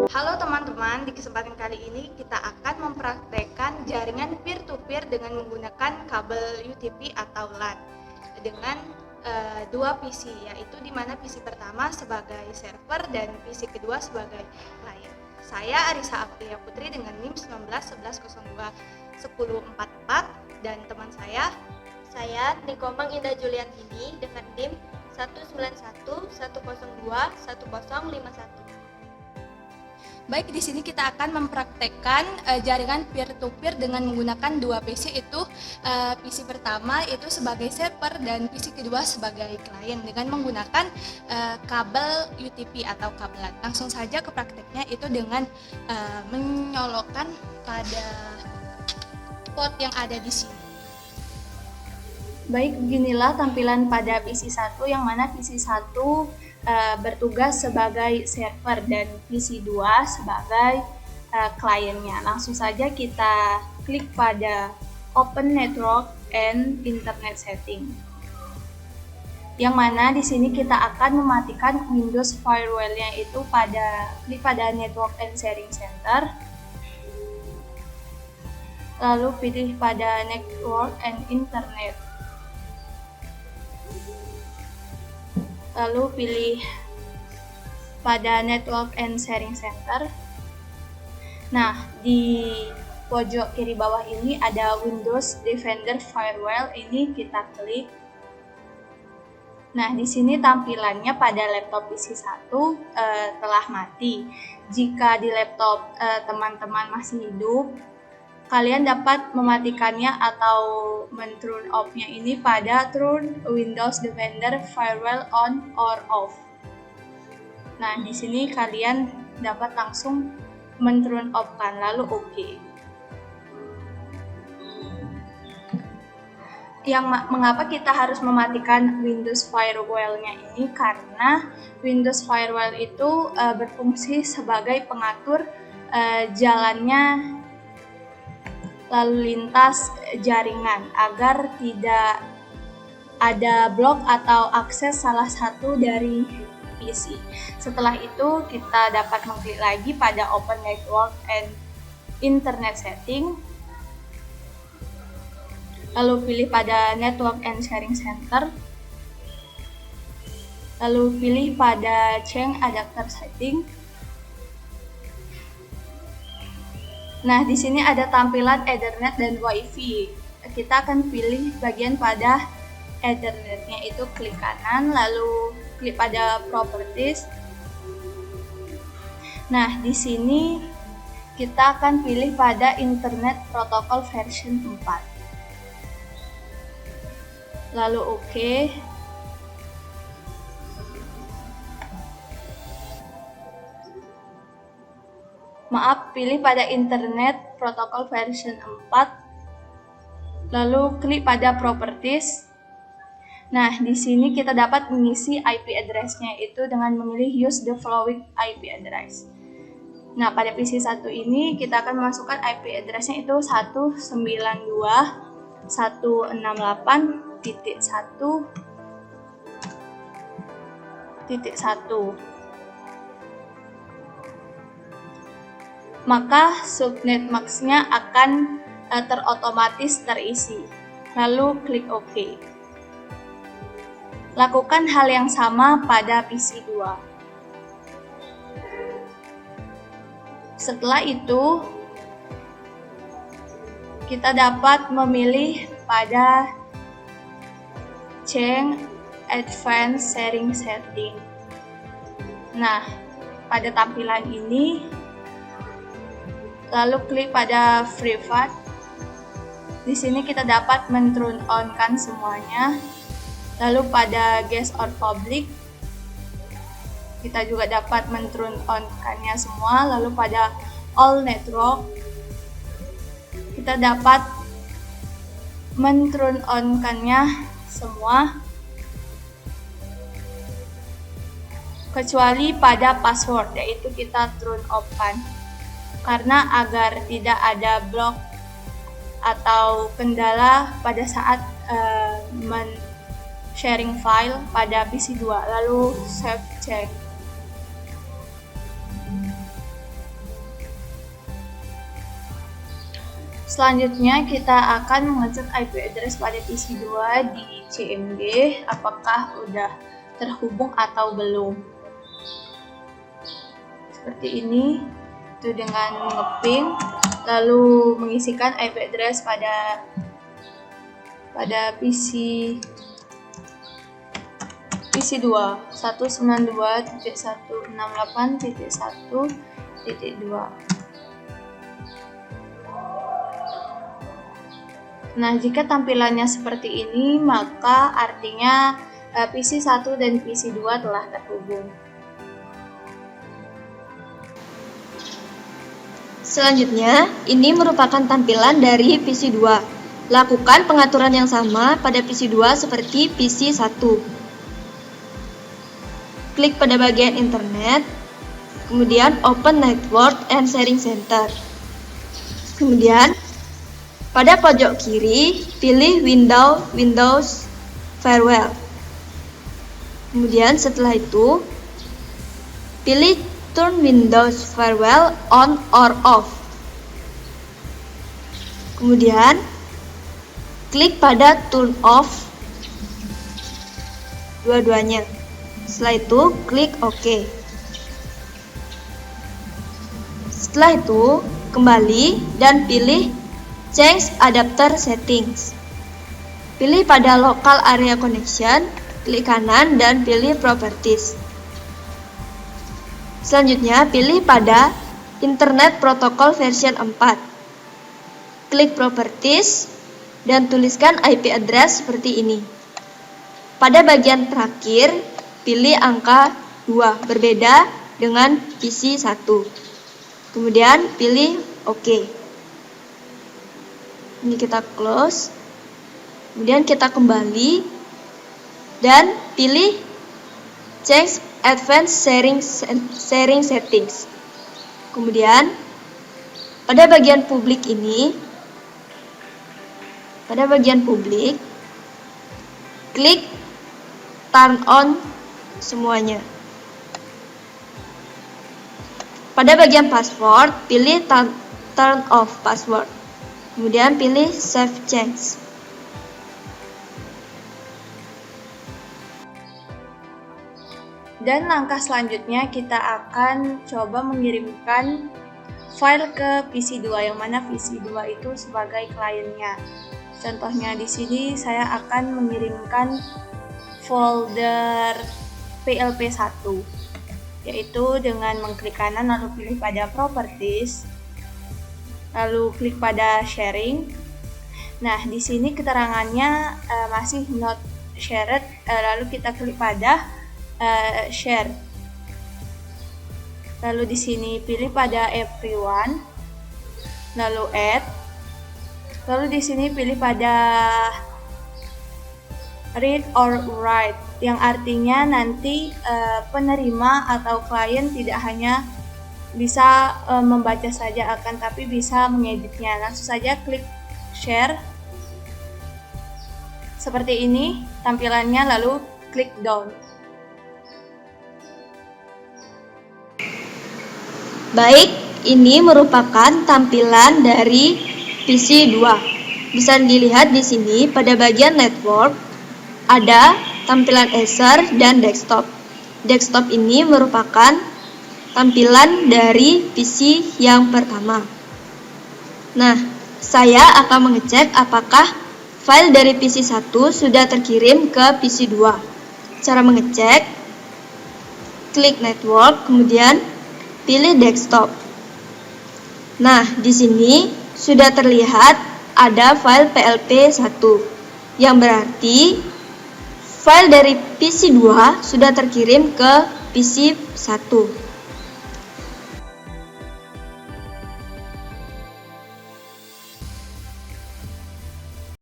Halo teman-teman, di kesempatan kali ini kita akan mempraktekkan jaringan peer-to-peer dengan menggunakan kabel UTP atau LAN dengan dua PC, yaitu di mana PC pertama sebagai server dan PC kedua sebagai client. Saya Arisa Aprilia Putri dengan NIM 19 11 02 1044 dan teman Saya Nikomang Indah Juliantini dengan NIM 19110211051. Baik, di sini kita akan mempraktekkan jaringan peer-to-peer dengan menggunakan dua PC itu PC pertama itu sebagai server dan PC kedua sebagai klien dengan menggunakan kabel UTP atau kabelan. Langsung saja ke prakteknya itu dengan menyolokkan pada port yang ada di sini. Baik, beginilah tampilan pada PC 1 yang mana PC 1 bertugas sebagai server dan PC 2 sebagai kliennya. Langsung saja kita klik pada Open Network and Internet Setting. Yang mana di sini kita akan mematikan Windows Firewall-nya itu klik pada Network and Sharing Center. Lalu pilih pada Network and Internet. Lalu pilih pada Network and Sharing Center. Nah, di pojok kiri bawah ini ada Windows Defender Firewall, ini kita klik. Nah, di sini tampilannya pada laptop PC 1 telah mati. Jika di laptop teman-teman masih hidup, kalian dapat mematikannya atau men-turn off-nya ini pada turn Windows Defender Firewall on or off. Nah, di sini kalian dapat langsung men-turn off-kan, lalu OK. Mengapa kita harus mematikan Windows Firewall-nya ini? Karena Windows Firewall itu berfungsi sebagai pengatur jalannya lalu lintas jaringan agar tidak ada blok atau akses salah satu dari PC. Setelah itu kita dapat mengklik lagi pada Open Network and Internet Setting. Lalu pilih pada Network and Sharing Center. Lalu pilih pada Change Adapter Setting. Nah, di sini ada tampilan Ethernet dan Wi-Fi. Kita akan pilih bagian pada Ethernet-nya, itu klik kanan, lalu klik pada Properties. Nah, di sini kita akan pilih pada Internet Protocol version 4. Lalu OK. Pilih pada Internet Protocol version 4. Lalu klik pada Properties. Nah, di sini kita dapat mengisi IP address-nya itu dengan memilih Use the following IP address. Nah, pada PC 1 ini kita akan memasukkan IP address-nya itu 192.168.1.1. Maka subnet max-nya akan terotomatis terisi. Lalu klik OK. Lakukan hal yang sama pada PC 2. Setelah itu, kita dapat memilih pada Change Advanced Sharing Setting. Nah, pada tampilan ini lalu klik pada Private. Di sini kita dapat men-turn on-kan semuanya. Lalu pada Guest or Public, kita juga dapat men-turn on-kannya semua. Lalu pada All Network, kita dapat men-turn on-kannya semua. Kecuali pada password, yaitu kita turn off-kan. Karena agar tidak ada blok atau kendala pada saat sharing file pada PC 2. Lalu save change. Selanjutnya kita akan mengecek IP address pada PC 2 di CMD apakah udah terhubung atau belum. Seperti ini, itu dengan ngeping lalu mengisikan IP address pada PC 2 192.168.1.2. Nah, jika tampilannya seperti ini, maka artinya PC 1 dan PC 2 telah terhubung. Selanjutnya, ini merupakan tampilan dari PC 2. Lakukan pengaturan yang sama pada PC 2 seperti PC 1. Klik pada bagian internet, kemudian open network and sharing center. Kemudian, pada pojok kiri, pilih Windows Firewall. Kemudian setelah itu, pilih Turn Windows Firewall on or off. Kemudian, klik pada Turn off dua-duanya. Setelah itu, klik OK. Setelah itu, kembali dan pilih Change Adapter Settings. Pilih pada Local Area Connection, klik kanan dan pilih Properties. Selanjutnya, pilih pada Internet Protocol version 4. Klik Properties dan tuliskan IP address seperti ini. Pada bagian terakhir, pilih angka 2 berbeda dengan PC 1. Kemudian pilih OK. Ini kita close. Kemudian kita kembali dan pilih Change Advanced Sharing Settings. Kemudian pada bagian publik ini, klik Turn on semuanya. Pada bagian password, pilih turn off password. Kemudian pilih save change. Dan langkah selanjutnya kita akan coba mengirimkan file ke PC 2 yang mana PC 2 itu sebagai kliennya. Contohnya di sini saya akan mengirimkan folder PLP1, yaitu dengan mengklik kanan lalu pilih pada Properties, lalu klik pada Sharing. Nah, di sini keterangannya masih not shared, lalu kita klik pada Share. Lalu di sini pilih pada Everyone, lalu Add. Lalu di sini pilih pada Read or Write, yang artinya nanti penerima atau klien tidak hanya bisa membaca saja, akan tapi bisa mengeditnya. Langsung saja klik Share. Seperti ini tampilannya, lalu klik Down. Baik, ini merupakan tampilan dari PC 2. Bisa dilihat di sini pada bagian network ada tampilan Acer dan desktop. Desktop ini merupakan tampilan dari PC yang pertama. Nah, saya akan mengecek apakah file dari PC 1 sudah terkirim ke PC 2. Cara mengecek, klik network, kemudian pilih desktop. Nah, di sini sudah terlihat ada file PLP1, yang berarti file dari PC 2 sudah terkirim ke PC 1.